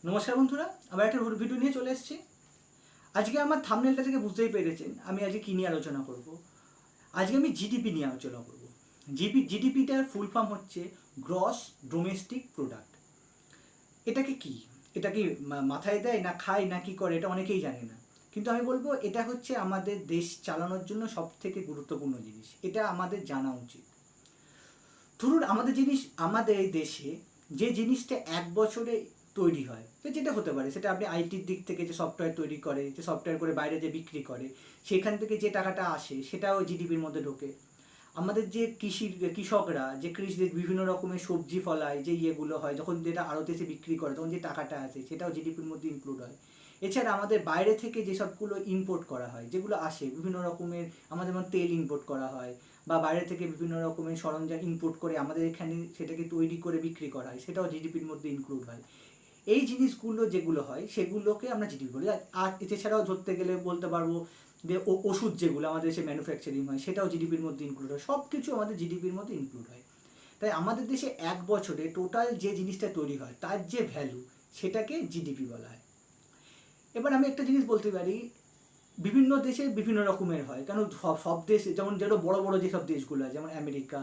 নমস্কার বন্ধুরা, আবার একটা ভিডিও নিয়ে চলে এসেছি। আজকে আমার থাম্বনেলটা থেকে বুঝতেই পেরেছেন আমি আজকে কী নিয়ে আলোচনা করব। আজকে আমি জিডিপি নিয়ে আলোচনা করব। জিডিপিটার ফুল ফর্ম হচ্ছে গ্রস ডোমেস্টিক প্রোডাক্ট। এটাকে কি এটা কি মাথায় দেয় না খায় না কি করে এটা অনেকেই জানে না, কিন্তু আমি বলবো এটা হচ্ছে আমাদের দেশ চালানোর জন্য সব থেকে গুরুত্বপূর্ণ জিনিস। এটা আমাদের জানা উচিত। ধরুন আমাদের এই দেশে যে জিনিসটা এক বছরে তৈরি হয়, তো যেটা হতে পারে সেটা আপনি আইটির দিক থেকে যে সফটওয়্যার তৈরি করে, যে সফটওয়্যার করে বাইরে যে বিক্রি করে, সেখান থেকে যে টাকাটা আসে সেটাও জিডিপির মধ্যে ঢোকে। আমাদের যে কৃষকরা যে কৃষিদের বিভিন্ন রকমের সবজি ফলায়, যে ইয়েগুলো হয়, যখন যেটা আড়তে এসে বিক্রি করে তখন যে টাকাটা আসে সেটাও জিডিপির মধ্যে ইনক্লুড হয়। এছাড়া আমাদের বাইরে থেকে যেসবগুলো ইম্পোর্ট করা হয়, যেগুলো আসে বিভিন্ন রকমের, আমাদের যেমন তেল ইম্পোর্ট করা হয় বা বাইরে থেকে বিভিন্ন রকমের সরঞ্জাম ইম্পোর্ট করে আমাদের এখানে সেটাকে তৈরি করে বিক্রি করা হয়, সেটাও জিডিপির মধ্যে ইনক্লুড হয়। এই জিনিসগুলো যেগুলো হয় সেগুলোকে আমরা জিডিপি বলি। আর এছাড়াও ধরতে গেলে বলতে পারবো যে ওষুধ যেগুলো আমাদের দেশে ম্যানুফ্যাকচারিং হয় সেটাও জিডিপির মধ্যে ইনক্লুড হয়। সব কিছু আমাদের জিডিপির মধ্যে ইনক্লুড হয়। তাই আমাদের দেশে এক বছরে টোটাল যে জিনিসটা তৈরি হয় তার যে ভ্যালু, সেটাকে জিডিপি বলা হয়। এবার আমি একটা জিনিস বলতে পারি, বিভিন্ন দেশে বিভিন্ন রকমের হয়, কারণ সব দেশ যেমন যেটা বড় বড় যেসব দেশগুলো আছে যেমন America,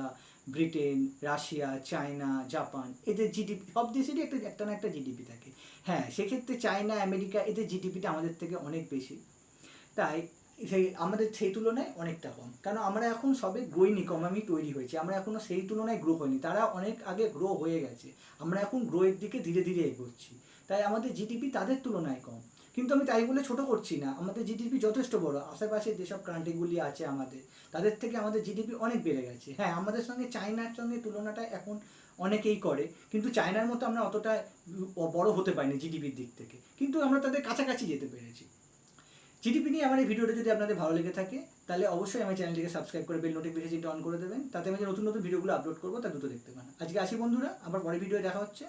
Britain, Russia, China, Japan, এদের জিডিপি সব দেশেরই একটা না একটা জিডিপি থাকে। হ্যাঁ, সেক্ষেত্রে চায়না, আমেরিকা এদের জিডিপিটা আমাদের থেকে অনেক বেশি। তাই আমাদের সেই তুলনায় অনেকটা কম, কারণ আমরা এখন সবে গ্রোইং ইকোনমি তৈরি হয়েছে, আমরা এখনও সেই তুলনায় গ্রো হয়নি, তারা অনেক আগে গ্রো হয়ে গেছে। আমরা এখন গ্রোয়ের দিকে ধীরে ধীরে এগোচ্ছি, তাই আমাদের জিডিপি তাদের তুলনায় কম। কিন্তু আমি তাই বলে ছোট করছি না, আমাদের জিডিপি যথেষ্ট বড়। আশেপাশে যেসব কান্ট্রিগুলি আছে আমাদের, তাদের থেকে আমাদের জিডিপি অনেক বেড়ে গেছে। হ্যাঁ, আমাদের সঙ্গে চায়নার সঙ্গে তুলনাটা এখন অনেকেই করে, কিন্তু চায়নার মতো আমরা অতটা বড় হতে পারিনি জিডিপির দিক থেকে, কিন্তু আমরা তাদের কাছাকাছি যেতে পেরেছি। জিডিপি নিয়ে আমার এই ভিডিওটা যদি আপনাদের ভালো লেগে থাকে তাহলে অবশ্যই আমার চ্যানেলটিকে সাবস্ক্রাইব করে বেল নোটিফিকেশনটা অন করে দেবেন, তাতে আমি যে নতুন নতুন ভিডিওগুলো আপলোড করবো তা দ্রুত দেখতে পান। আজকে আসি বন্ধুরা, আবার পরে ভিডিও দেখা হচ্ছে।